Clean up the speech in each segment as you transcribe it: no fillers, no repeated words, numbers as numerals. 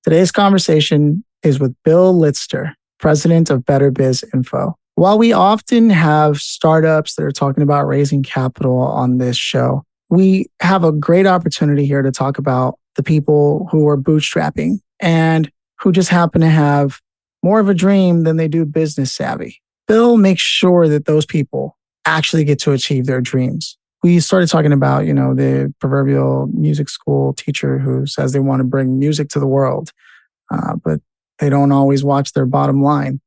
Today's conversation is with Bill Litster, president of Better Biz Info. While we often have startups that are talking about raising capital on this show, we have a great opportunity here to talk about the people who are bootstrapping and who just happen to have more of a dream than they do business savvy. Bill makes sure that those people actually get to achieve their dreams. We started talking about, the proverbial music school teacher who says they want to bring music to the world, but they don't always watch their bottom line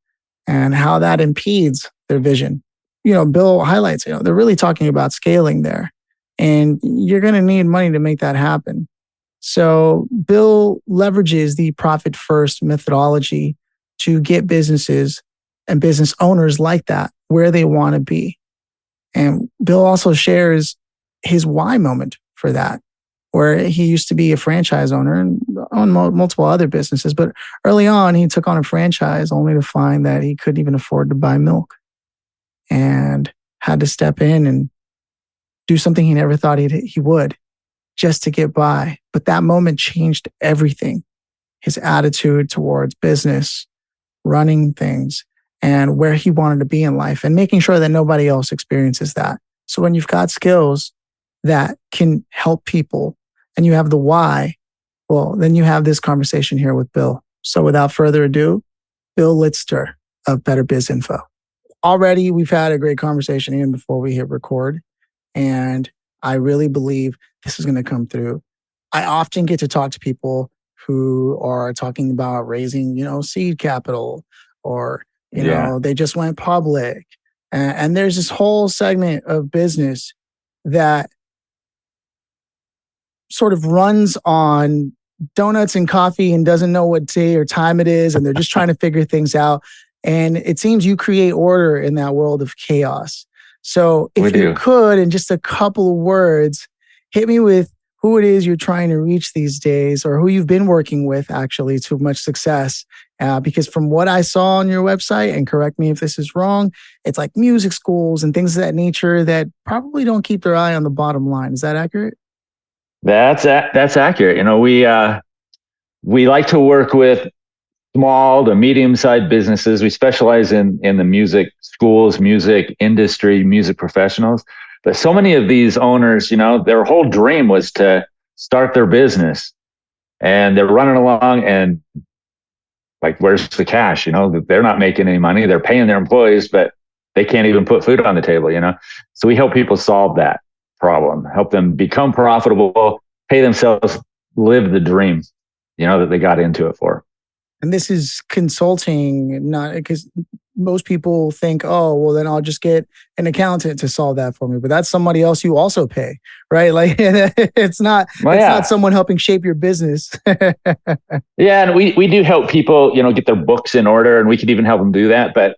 and how that impedes their vision. Bill highlights, they're really talking about scaling there, and you're going to need money to make that happen. So Bill leverages the profit first methodology to get businesses and business owners like that where they want to be. And Bill also shares his why moment for that, where he used to be a franchise owner and own multiple other businesses. But early on, he took on a franchise only to find that he couldn't even afford to buy milk and had to step in and do something he never thought he would just to get by. But that moment changed everything. His attitude towards business, running things, and where he wanted to be in life, and making sure that nobody else experiences that. So when you've got skills that can help people and you have the why, well, then you have this conversation here with Bill. So without further ado, Bill Litster of Better Biz Info. Already, we've had a great conversation even before we hit record, and I really believe this is going to come through. I often get to talk to people who are talking about raising, seed capital, or they just went public. And there's this whole segment of business that sort of runs on donuts and coffee and doesn't know what day or time it is. And they're just trying to figure things out. And it seems you create order in that world of chaos. So if you could, in just a couple of words, hit me with who it is you're trying to reach these days, or who you've been working with actually to much success. Because from what I saw on your website, and correct me if this is wrong, it's like music schools and things of that nature that probably don't keep their eye on the bottom line. Is that accurate? That's accurate. We like to work with small to medium-sized businesses. We specialize in the music schools, music industry, music professionals. But so many of these owners, their whole dream was to start their business, and they're running along and where's the cash? They're not making any money. They're paying their employees, but they can't even put food on the table, So we help people solve that problem, help them become profitable, pay themselves, live the dream, that they got into it for. And this is consulting, not because most people think, oh, well, then I'll just get an accountant to solve that for me. But that's somebody else you also pay, right? It's not someone helping shape your business. Yeah, and we do help people, get their books in order, and we could even help them do that. But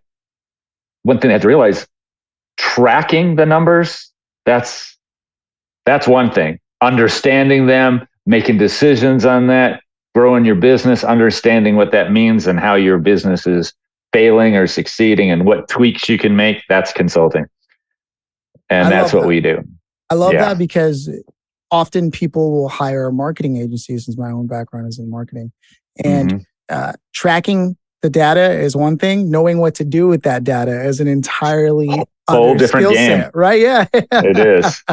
one thing they have to realize, tracking the numbers, that's one thing. Understanding them, making decisions on that, growing your business, understanding what that means and how your business is failing or succeeding and what tweaks you can make, that's consulting. And that's what we do. I love that, because often people will hire a marketing agency, since my own background is in marketing. And tracking the data is one thing. Knowing what to do with that data is an entirely whole different game, set, right? Yeah, it is.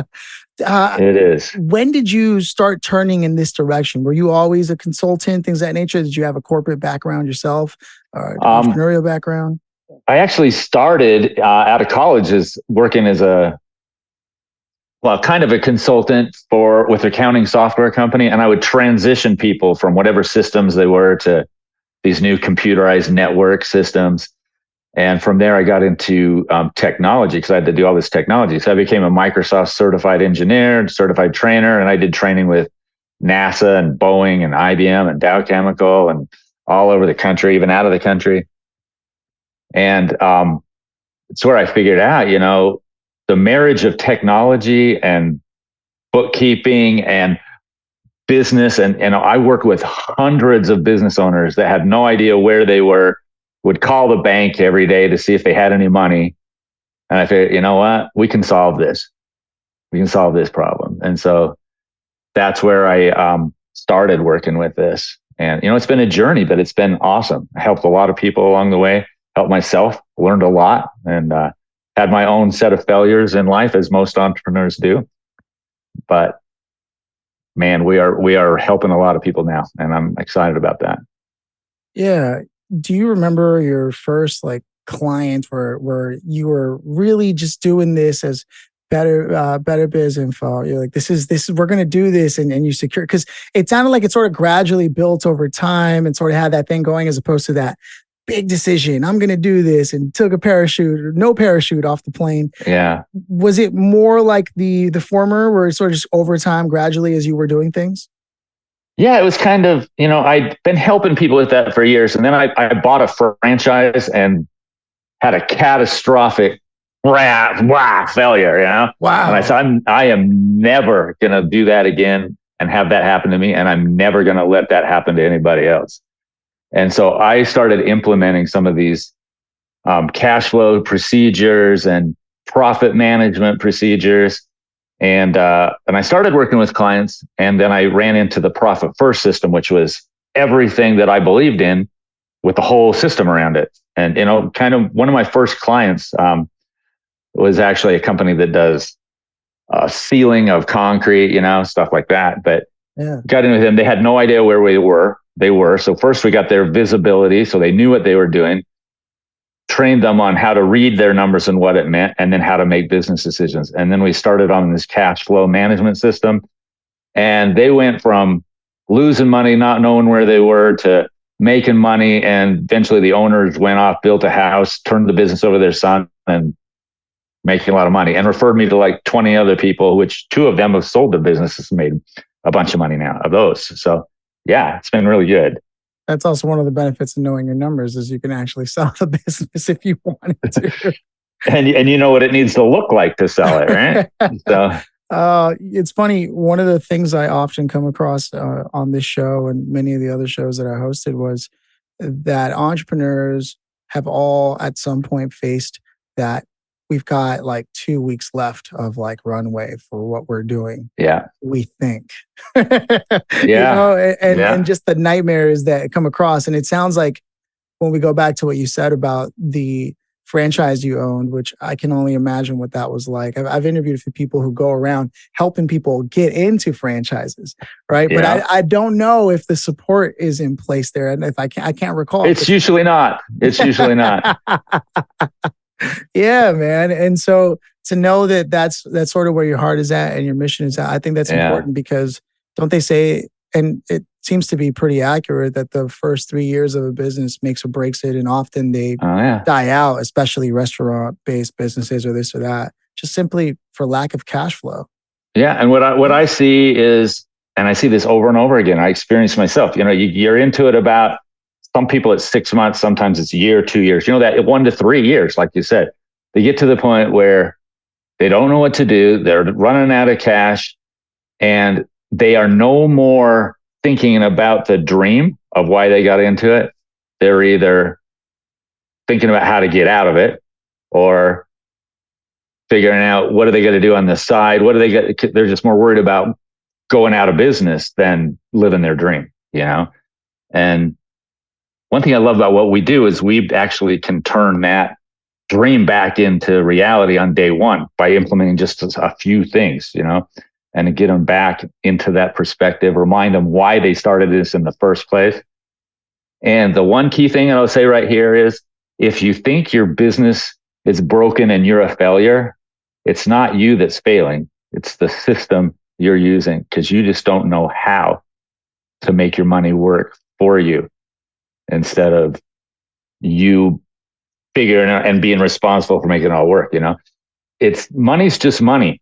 It is. When did you start turning in this direction? Were you always a consultant, things of that nature? Did you have a corporate background yourself, or entrepreneurial background? I actually started out of college as working as kind of a consultant with an accounting software company, and I would transition people from whatever systems they were to these new computerized network systems. And from there, I got into technology, because I had to do all this technology. So I became a Microsoft certified engineer, certified trainer, and I did training with NASA and Boeing and IBM and Dow Chemical and all over the country, even out of the country. And it's where I figured out, the marriage of technology and bookkeeping and business. And I worked with hundreds of business owners that had no idea where they were, would call the bank every day to see if they had any money. And I figured, you know what? We can solve this. We can solve this problem. And so that's where I started working with this. And, it's been a journey, but it's been awesome. I helped a lot of people along the way, helped myself, learned a lot, and had my own set of failures in life, as most entrepreneurs do. But man, we are helping a lot of people now, and I'm excited about that. Yeah. Do you remember your first client where you were really just doing this as Better Biz Info? You're like, this is we're gonna do this, and you secure, because it sounded like it sort of gradually built over time and sort of had that thing going, as opposed to that big decision, I'm gonna do this, and took a parachute or no parachute off the plane. Yeah. Was it more like the former, where it's sort of just over time, gradually, as you were doing things? Yeah, it was kind of, I'd been helping people with that for years. And then I bought a franchise and had a catastrophic failure, Wow. And I said, I am never going to do that again and have that happen to me. And I'm never going to let that happen to anybody else. And so I started implementing some of these cash flow procedures and profit management procedures. And I started working with clients, and then I ran into the profit first system, which was everything that I believed in, with the whole system around it. And, kind of one of my first clients was actually a company that does sealing of concrete, stuff like that. But got in with them. They had no idea where we were. So first we got their visibility, so they knew what they were doing. Trained them on how to read their numbers and what it meant, and then how to make business decisions. And then we started on this cash flow management system. And they went from losing money, not knowing where they were, to making money. And eventually the owners went off, built a house, turned the business over to their son, and making a lot of money, and referred me to like 20 other people, which 2 of them have sold their businesses and made a bunch of money now of those. So yeah, it's been really good. That's also one of the benefits of knowing your numbers, is you can actually sell the business if you wanted to. and you know what it needs to look like to sell it, right? So it's funny. One of the things I often come across on this show and many of the other shows that I hosted was that entrepreneurs have all at some point faced that we've got like 2 weeks left of runway for what we're doing. Yeah. We think. Yeah. And just the nightmares that come across. And it sounds like, when we go back to what you said about the franchise you owned, which I can only imagine what that was like. I've interviewed a few people who go around helping people get into franchises, right? Yeah. But I don't know if the support is in place there, and if I can't recall. It's usually not. Yeah, man. And so to know that that's sort of where your heart is at and your mission is at, I think that's important, because don't they say, and it seems to be pretty accurate, that the first 3 years of a business makes or breaks it, and often they die out, especially restaurant-based businesses or this or that, just simply for lack of cash flow. Yeah, and what I see is, and I see this over and over again, I experience myself, you're into it about, some people it's 6 months, sometimes it's a year, 2 years, that 1 to 3 years, like you said, they get to the point where they don't know what to do. They're running out of cash, and they are no more thinking about the dream of why they got into it. They're either thinking about how to get out of it, or figuring out what are they going to do on the side. What do they get? They're just more worried about going out of business than living their dream, And one thing I love about what we do is we actually can turn that dream back into reality on day one by implementing just a few things, and get them back into that perspective, remind them why they started this in the first place. And the one key thing I'll say right here is, if you think your business is broken and you're a failure, it's not you that's failing. It's the system you're using, because you just don't know how to make your money work for you, instead of you figuring out and being responsible for making it all work. It's money's just money,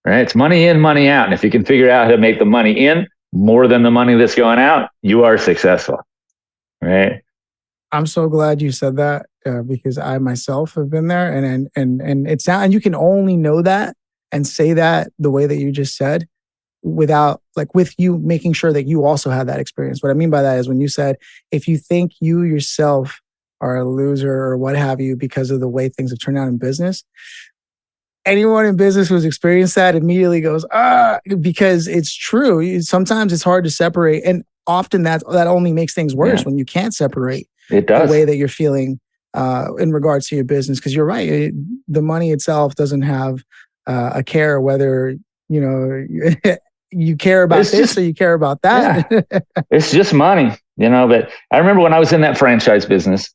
right? It's money in, money out. And if you can figure out how to make the money in more than the money that's going out, you are successful, right? I'm so glad you said that, because I myself have been there, and it's not, and you can only know that and say that the way that you just said, without with you making sure that you also have that experience. What I mean by that is, when you said, if you think you yourself are a loser or what have you because of the way things have turned out in business, anyone in business who's experienced that immediately goes, because it's true. Sometimes it's hard to separate. And often that only makes things worse when you can't separate it the does. way that you're feeling in regards to your business. Because you're right. The money itself doesn't have a care whether, you care about this or you care about that. Yeah, it's just money, but I remember when I was in that franchise business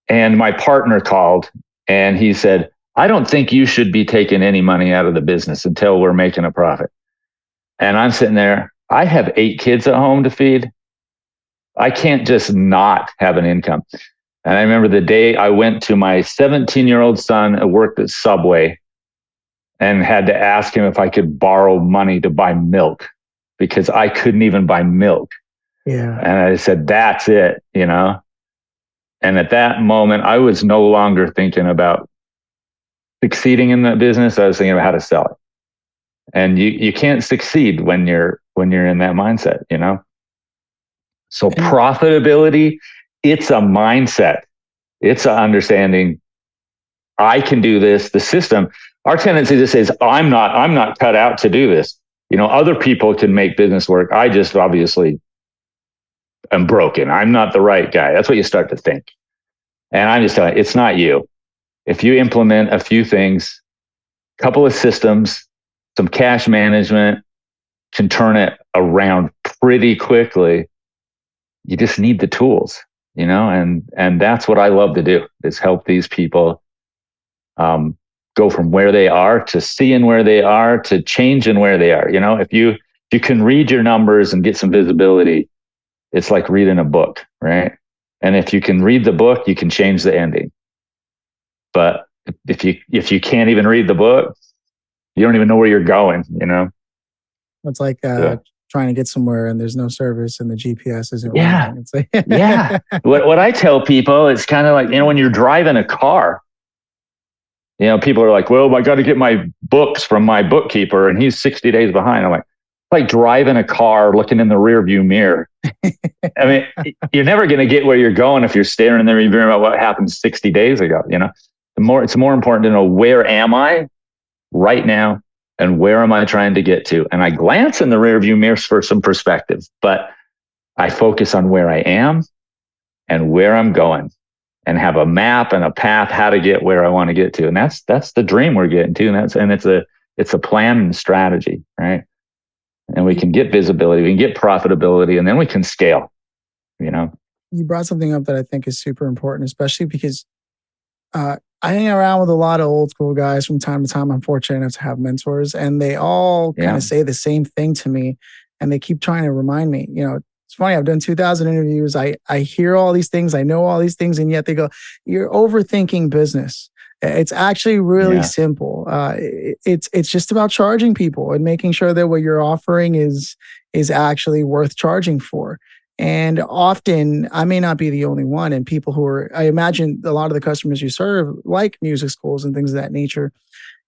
and my partner called and he said, I don't think you should be taking any money out of the business until we're making a profit. And I'm sitting there, I have 8 kids at home to feed. I can't just not have an income. And I remember the day I went to my 17-year-old son who worked at Subway and had to ask him if I could borrow money to buy milk because I couldn't even buy milk. Yeah. And I said, that's it, And at that moment, I was no longer thinking about succeeding in that business. I was thinking about how to sell it. And you can't succeed when you're in that mindset, So profitability, it's a mindset. It's an understanding. I can do this. The system, our tendency to say is, I'm not cut out to do this. Other people can make business work. I just obviously am broken. I'm not the right guy. That's what you start to think. And I'm just telling you, it's not you. If you implement a few things, a couple of systems, some cash management, can turn it around pretty quickly. You just need the tools, and that's what I love to do, is help these people go from where they are to seeing where they are to changing where they are. If you can read your numbers and get some visibility, it's like reading a book, right? And if you can read the book, you can change the ending. But if you can't even read the book, you don't even know where you're going, It's like trying to get somewhere and there's no service and the GPS isn't working. It's like yeah. What I tell people, it's kind of like, when you're driving a car, people are like, well, I got to get my books from my bookkeeper and he's 60 days behind. I'm like driving a car, looking in the rear view mirror. I mean, you're never going to get where you're going if you're staring in the rear view mirror about what happened 60 days ago. It's more important to know, where am I right now and where am I trying to get to? And I glance in the rear view mirror for some perspective, but I focus on where I am and where I'm going, and have a map and a path how to get where I want to get to. And that's the dream we're getting to. And it's a plan and strategy, right? And we can get visibility, we can get profitability, and then we can scale, You brought something up that I think is super important, especially because I hang around with a lot of old school guys from time to time. I'm fortunate enough to have mentors, and they all kind of say the same thing to me. And they keep trying to remind me, it's funny, I've done 2,000 interviews. I hear all these things. I know all these things. And yet they go, you're overthinking business. It's actually really simple. It's just about charging people and making sure that what you're offering is actually worth charging for. And often, I may not be the only one, and people who are, I imagine a lot of the customers you serve, like music schools and things of that nature,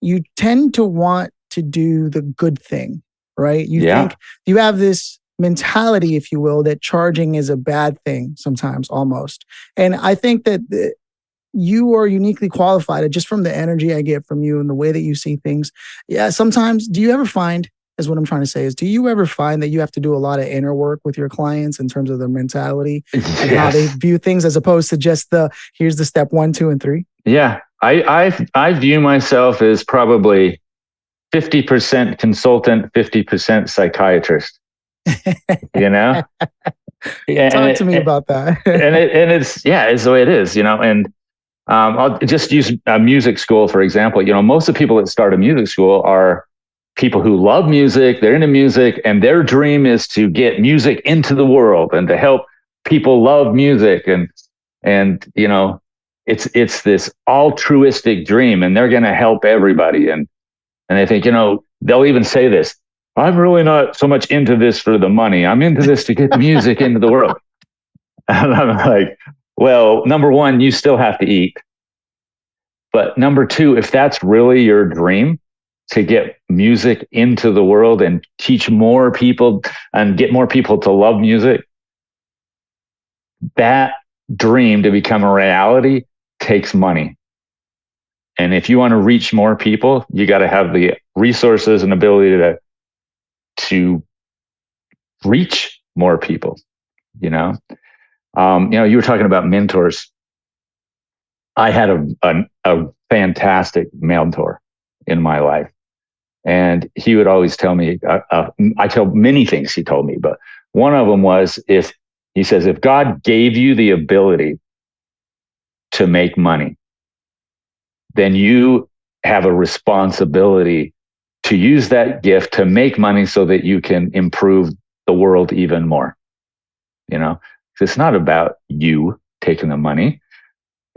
you tend to want to do the good thing, right? You think you have this mentality, if you will, that charging is a bad thing sometimes, almost. And I think that you are uniquely qualified, just from the energy I get from you and the way that you see things. Yeah, sometimes, do you ever find, is what I'm trying to say, is do you ever find that you have to do a lot of inner work with your clients in terms of their mentality and how they view things, as opposed to just here's the step 1, 2, and 3? Yeah, I view myself as probably 50% consultant, 50% psychiatrist. Talk to me about that. and it's the way it is, and I'll just use a music school, for example. Most of the people that start a music school are people who love music, they're into music, and their dream is to get music into the world and to help people love music. And it's this altruistic dream, and they're going to help everybody. And I think, they'll even say this, I'm really not so much into this for the money. I'm into this to get music into the world. And I'm like, well, number one, you still have to eat. But number two, if that's really your dream, to get music into the world and teach more people and get more people to love music, that dream to become a reality takes money. And if you want to reach more people, you got to have the resources and ability to reach more people, you know? You were talking about mentors. I had a fantastic mentor in my life. And he would always tell me, I tell many things he told me, but one of them was, he says, if God gave you the ability to make money, then you have a responsibility to use that gift to make money so that you can improve the world even more. It's not about you taking the money.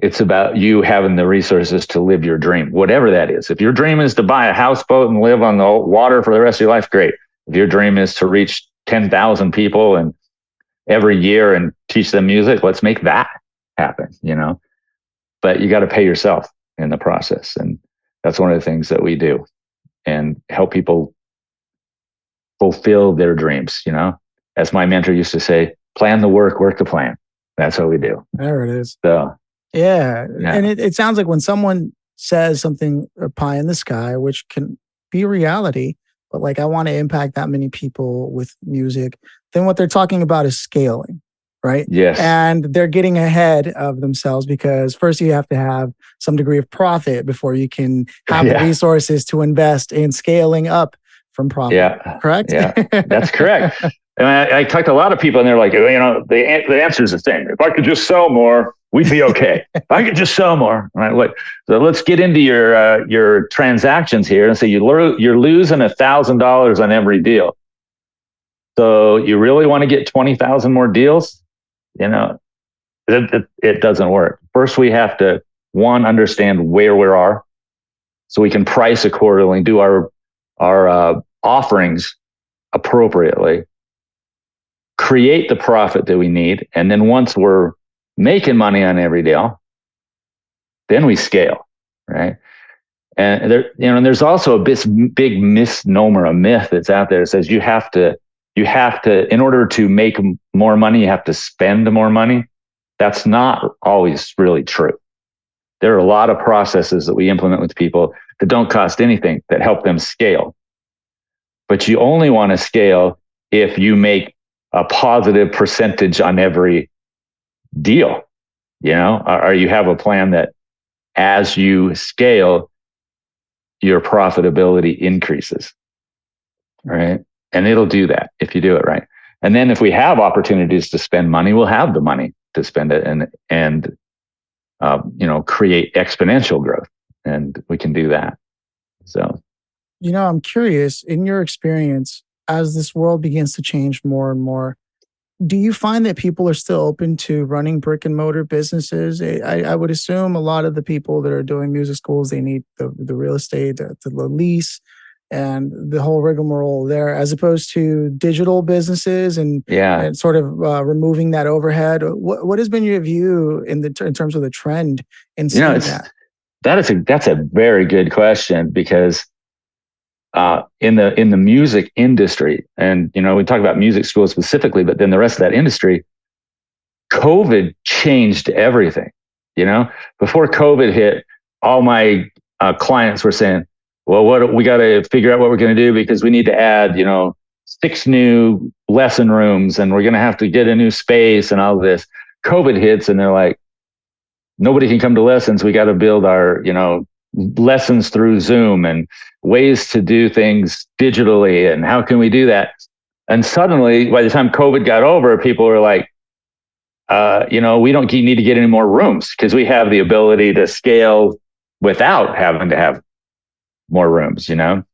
It's about you having the resources to live your dream, whatever that is. If your dream is to buy a houseboat and live on the water for the rest of your life, great. If your dream is to reach 10,000 people and every year and teach them music, let's make that happen, But you got to pay yourself in the process. And that's one of the things that we do, and help people fulfill their dreams. As my mentor used to say, plan the work, work the plan. That's what we do. There it is. So, yeah. And it sounds like when someone says something, a pie in the sky, which can be reality, but like, I want to impact that many people with music, then what they're talking about is scaling, right? Yes. And they're getting ahead of themselves, because first you have to have some degree of profit before you can have the resources to invest in scaling up from profit. Yeah. Correct? Yeah, that's correct. And I talked to a lot of people, and they're like, the answer is the same. If I could just sell more, we'd be okay. If I could just sell more, right? So let's get into your transactions here, and say you're losing $1,000 on every deal. So you really want to get 20,000 more deals? It doesn't work. First, we have to understand where we are, so we can price accordingly, do our offerings appropriately, create the profit that we need. And then once we're making money on every deal, then we scale, right? And there's also a big misnomer, a myth that's out there that says you have to, in order to make more money, you have to spend more money. That's not always really true. There are a lot of processes that we implement with people that don't cost anything, that help them scale. But you only want to scale if you make a positive percentage on every deal, or you have a plan that as you scale, your profitability increases, right? And it'll do that if you do it right. And then if we have opportunities to spend money, we'll have the money to spend it and create exponential growth, and we can do that. So, I'm curious, in your experience, as this world begins to change more and more, do you find that people are still open to running brick and mortar businesses? I would assume a lot of the people that are doing music schools, they need the real estate, the lease, and the whole rigmarole there, as opposed to digital businesses and sort of removing that overhead. What has been your view in terms of the trend in seeing that? That's a very good question, because in the music industry, and we talk about music schools specifically, but then the rest of that industry, COVID changed everything. Before COVID hit, all my clients were saying, well, we got to figure out what we're going to do, because we need to add 6 new lesson rooms, and we're going to have to get a new space and all this. COVID hits, and they're like, nobody can come to lessons. We got to build our lessons through Zoom and ways to do things digitally, and how can we do that? And suddenly, by the time COVID got over, people were like, we don't need to get any more rooms, because we have the ability to scale without having to have more rooms, and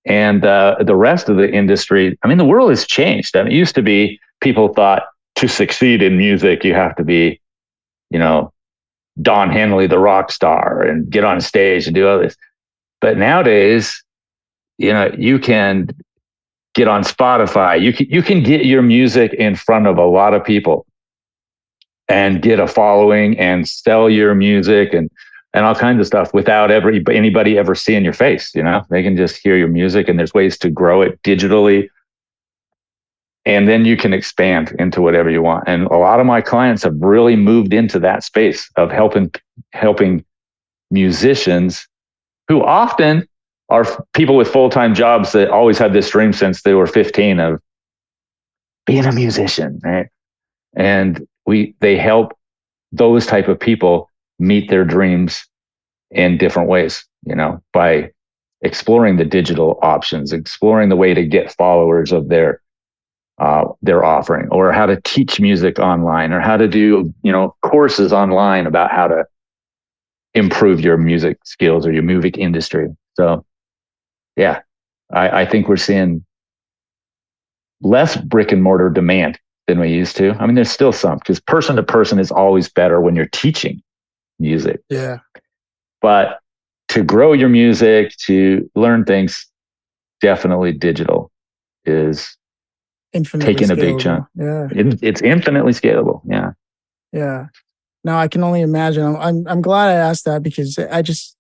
the rest of the industry. I mean, the world has changed. And it used to be, people thought to succeed in music, you have to be, Don Henley, the rock star, and get on stage and do all this. But nowadays, you can get on Spotify. You can get your music in front of a lot of people and get a following and sell your music and all kinds of stuff without anybody ever seeing your face. They can just hear your music, and there's ways to grow it digitally. And then you can expand into whatever you want. And a lot of my clients have really moved into that space of helping musicians who often are people with full-time jobs that always had this dream since they were 15 of being a musician, right? And they help those type of people meet their dreams in different ways, by exploring the digital options, exploring the way to get followers of their offering, or how to teach music online, or how to do, courses online about how to improve your music skills or your music industry. So yeah, I think we're seeing less brick and mortar demand than we used to. I mean, there's still some, because person to person is always better when you're teaching music. Yeah. But to grow your music, to learn things, definitely digital is Infinitely taking a big scalable. chunk. Yeah. It's infinitely scalable. Yeah. Yeah. No, I can only imagine. I'm glad I asked that, because I just,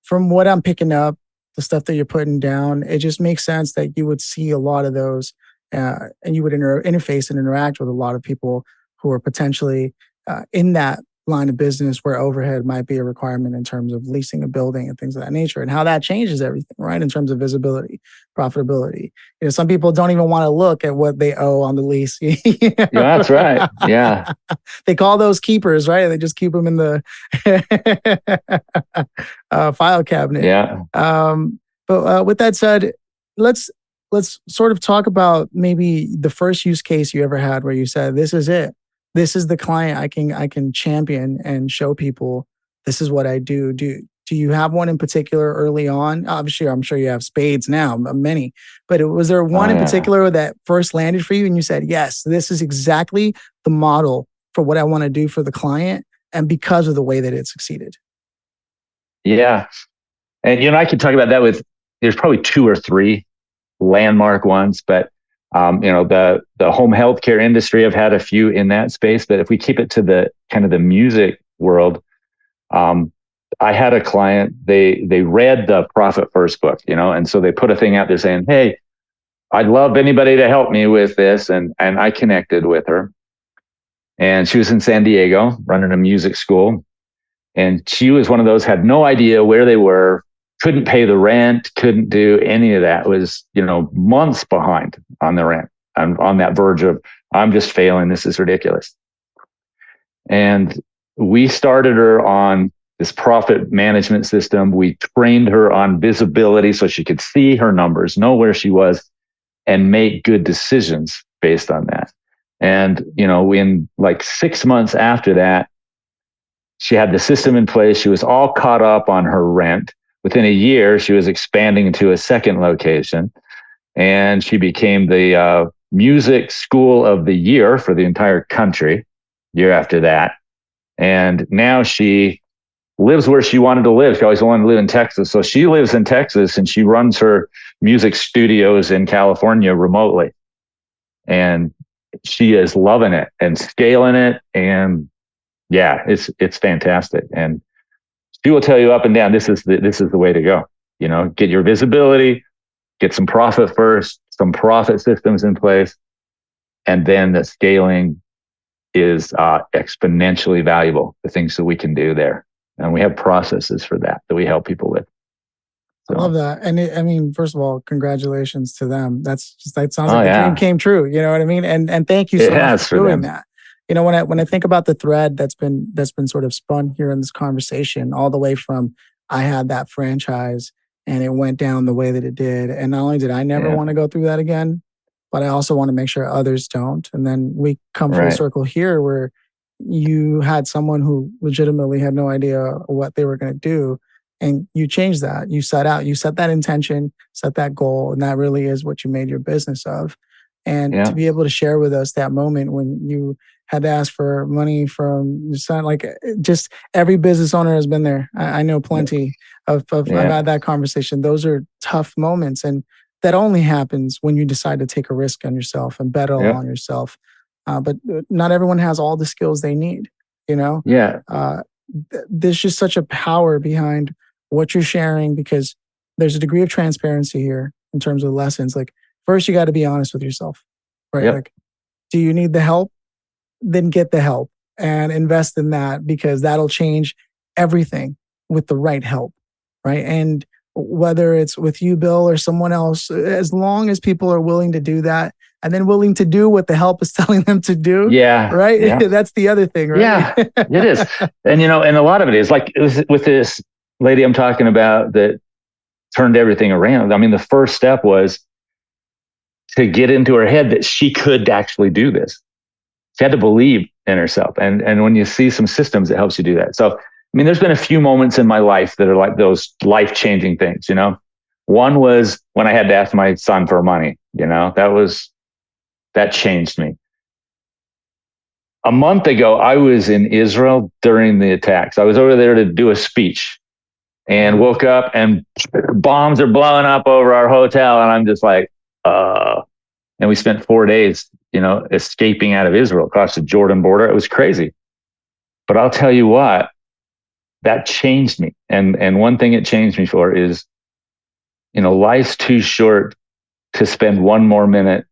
from what I'm picking up, the stuff that you're putting down, it just makes sense that you would see a lot of those, and you would interface and interact with a lot of people who are potentially in that line of business where overhead might be a requirement in terms of leasing a building and things of that nature, and how that changes everything, right? In terms of visibility, profitability. Some people don't even want to look at what they owe on the lease. Yeah, that's right. Yeah. They call those keepers, right? They just keep them in the file cabinet. Yeah. But with that said, let's sort of talk about maybe the first use case you ever had where you said, "This is it. This is the client I can champion and show people. This is what I do." Do you have one in particular early on? Obviously, I'm sure you have spades now, many. But was there one in particular that first landed for you and you said, "Yes, this is exactly the model for what I want to do for the client," and because of the way that it succeeded? Yeah. And, I could talk about that there's probably two or three landmark ones, but, the home healthcare industry, I've had a few in that space, but if we keep it to the kind of the music world, I had a client, they read the Profit First book, and so they put a thing out there saying, "Hey, I'd love anybody to help me with this." And I connected with her, and she was in San Diego running a music school. And she was one of those, had no idea where they were, couldn't pay the rent, couldn't do any of that, was, months behind on the rent. I'm on that verge of, I'm just failing. This is ridiculous. And we started her on this profit management system. We trained her on visibility so she could see her numbers, know where she was, and make good decisions based on that. And, in like 6 months after that, she had the system in place. She was all caught up on her rent. Within a year, she was expanding into a second location, and she became the music school of the year for the entire country year after that. And now she lives where she wanted to live. She always wanted to live in Texas. So she lives in Texas, and she runs her music studios in California remotely. And she is loving it and scaling it. And yeah, it's fantastic. And she will tell you up and down, this is the way to go. Get your visibility, get some profit first, some profit systems in place, and then the scaling is exponentially valuable. The things that we can do there, and we have processes for that we help people with. So. I love that. And first of all, congratulations to them. That sounds like the dream came true. You know what I mean? And thank you so much for doing that. When I think about the thread that's been sort of spun here in this conversation, all the way from I had that franchise and it went down the way that it did. And not only did I never want to go through that again, but I also want to make sure others don't. And then we come full circle here where you had someone who legitimately had no idea what they were going to do. And you changed that. You set that intention, set that goal. And that really is what you made your business of. And to be able to share with us that moment when you had to ask for money from your son, like just every business owner has been there. I know plenty of I've had that conversation. Those are tough moments. And that only happens when you decide to take a risk on yourself and bet on yourself. But not everyone has all the skills they need, there's just such a power behind what you're sharing, because there's a degree of transparency here in terms of lessons. Like, first, you got to be honest with yourself, right? Like, do you need the help? Then get the help and invest in that, because that'll change everything with the right help, right? And whether it's with you, Bill, or someone else, as long as people are willing to do that and then willing to do what the help is telling them to do, Yeah. right? Yeah. That's the other thing, right? Yeah, it is. And, and a lot of it is like it was with this lady I'm talking about that turned everything around. I mean, the first step was to get into her head that she could actually do this. She had to believe in herself. And when you see some systems, it helps you do that. So, I mean, there's been a few moments in my life that are like those life-changing things, One was when I had to ask my son for money, that changed me. A month ago, I was in Israel during the attacks. I was over there to do a speech and woke up and bombs are blowing up over our hotel. And I'm just like, and we spent 4 days, escaping out of Israel across the Jordan border. It was crazy. But I'll tell you what, that changed me. And one thing it changed me for is, life's too short to spend one more minute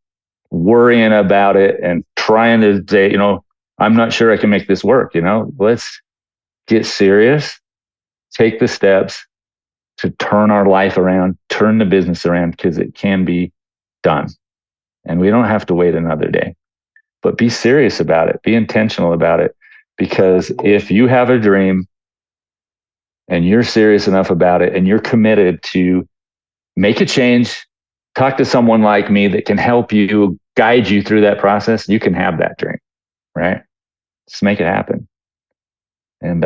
worrying about it and trying to say, I'm not sure I can make this work. Let's get serious, take the steps to turn our life around, turn the business around, because it can be done. And we don't have to wait another day, but be serious about it. Be intentional about it. Because if you have a dream and you're serious enough about it and you're committed to make a change, talk to someone like me that can help you, guide you through that process, you can have that dream, right? Just make it happen. And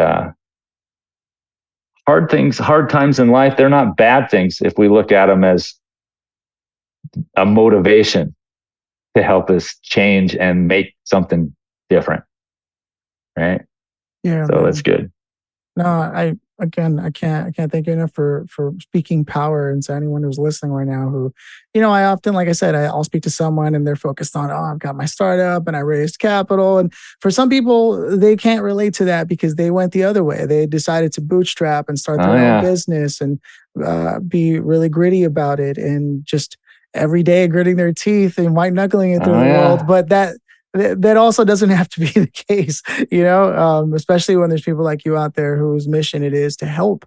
hard times in life, they're not bad things if we look at them as a motivation to help us change and make something different, right? Yeah, so man. That's good. No, I can't thank you enough for speaking power into anyone who's listening right now who, I often, like I said, I'll speak to someone and they're focused on, I've got my startup and I raised capital. And for some people, they can't relate to that because they went the other way. They decided to bootstrap and start their own business and be really gritty about it and just every day gritting their teeth and white knuckling it through the world. But that also doesn't have to be the case, especially when there's people like you out there whose mission it is to help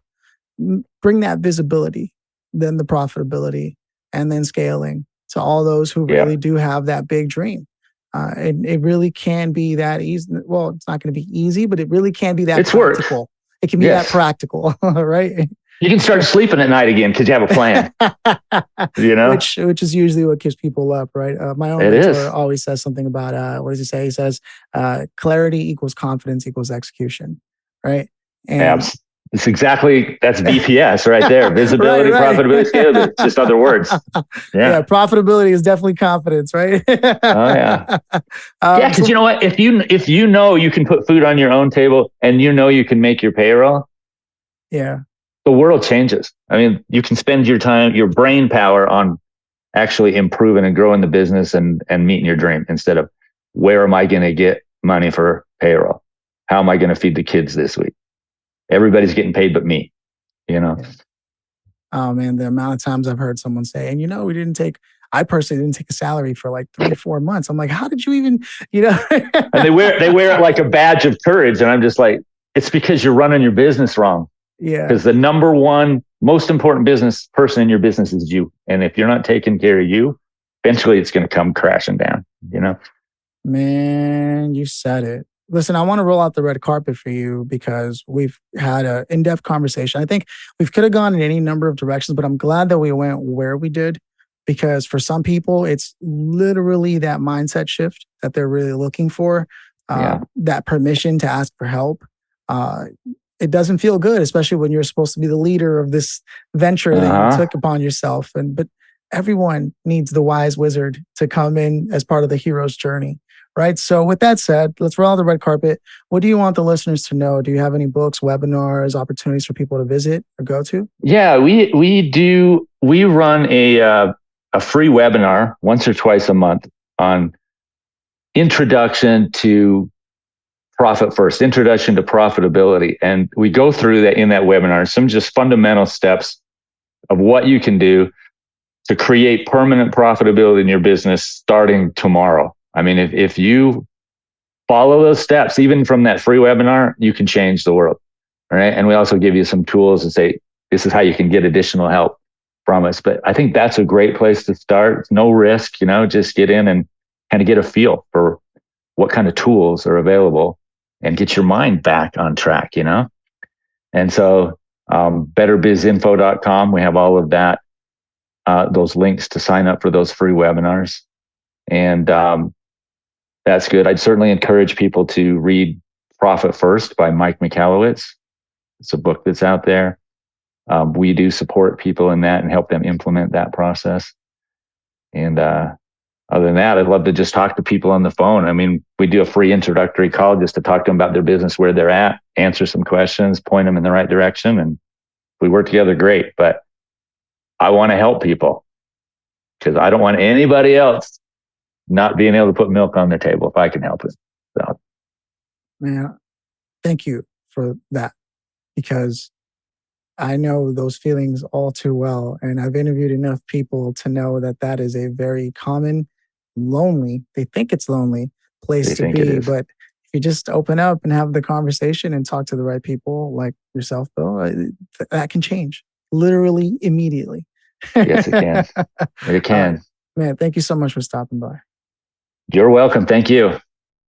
bring that visibility, then the profitability, and then scaling to all those who really do have that big dream. It really can be that easy. Well, it's not going to be easy, but it really can be that practical. It can be that practical, right? You can start sleeping at night again because you have a plan. Which is usually what keeps people up, right? My own mentor always says something about what does he say? He says, clarity equals confidence equals execution, right? And that's BPS right there. Visibility, profitability, scalability. It's just other words. Yeah, profitability is definitely confidence, right? Because you know what? If you know you can put food on your own table and you can make your payroll, the world changes. I mean, you can spend your time, your brain power on actually improving and growing the business and meeting your dream instead of where am I going to get money for payroll? How am I going to feed the kids this week? Everybody's getting paid but me, Oh man, the amount of times I've heard someone say, and I personally didn't take a salary for like 3-4 months. I'm like, how did you even, And they wear it like a badge of courage. And I'm just like, it's because you're running your business wrong. Yeah. Because the number one most important business person in your business is you. And if you're not taking care of you, eventually it's going to come crashing down, Man, you said it. Listen, I want to roll out the red carpet for you because we've had an in-depth conversation. I think we could have gone in any number of directions, but I'm glad that we went where we did because for some people, it's literally that mindset shift that they're really looking for, that permission to ask for help. It doesn't feel good, especially when you're supposed to be the leader of this venture that you took upon yourself. But everyone needs the wise wizard to come in as part of the hero's journey, right? So with that said, let's roll out the red carpet. What do you want the listeners to know? Do you have any books, webinars, opportunities for people to visit or go to? Yeah, we do. We run a free webinar once or twice a month on introduction to profit first, introduction to profitability. And we go through that in that webinar, some just fundamental steps of what you can do to create permanent profitability in your business starting tomorrow. I mean, if you follow those steps, even from that free webinar, you can change the world, All right. And we also give you some tools and say, this is how you can get additional help from us. But I think that's a great place to start. It's no risk, just get in and kind of get a feel for what kind of tools are available and get your mind back on track, And so betterbizinfo.com, we have all of that, those links to sign up for those free webinars. And that's good. I'd certainly encourage people to read Profit First by Mike Michalowicz. It's a book that's out there. We do support people in that and help them implement that process. And other than that, I'd love to just talk to people on the phone. I mean, we do a free introductory call just to talk to them about their business, where they're at, answer some questions, point them in the right direction. And if we work together, great. But I want to help people because I don't want anybody else not being able to put milk on their table if I can help it. So, man, thank you for that, because I know those feelings all too well. And I've interviewed enough people to know that that is a very common, lonely, they think it's lonely place to be. But if you just open up and have the conversation and talk to the right people like yourself, Bill, that can change literally immediately. Yes, it can. It can. Man, thank you so much for stopping by. You're welcome. Thank you.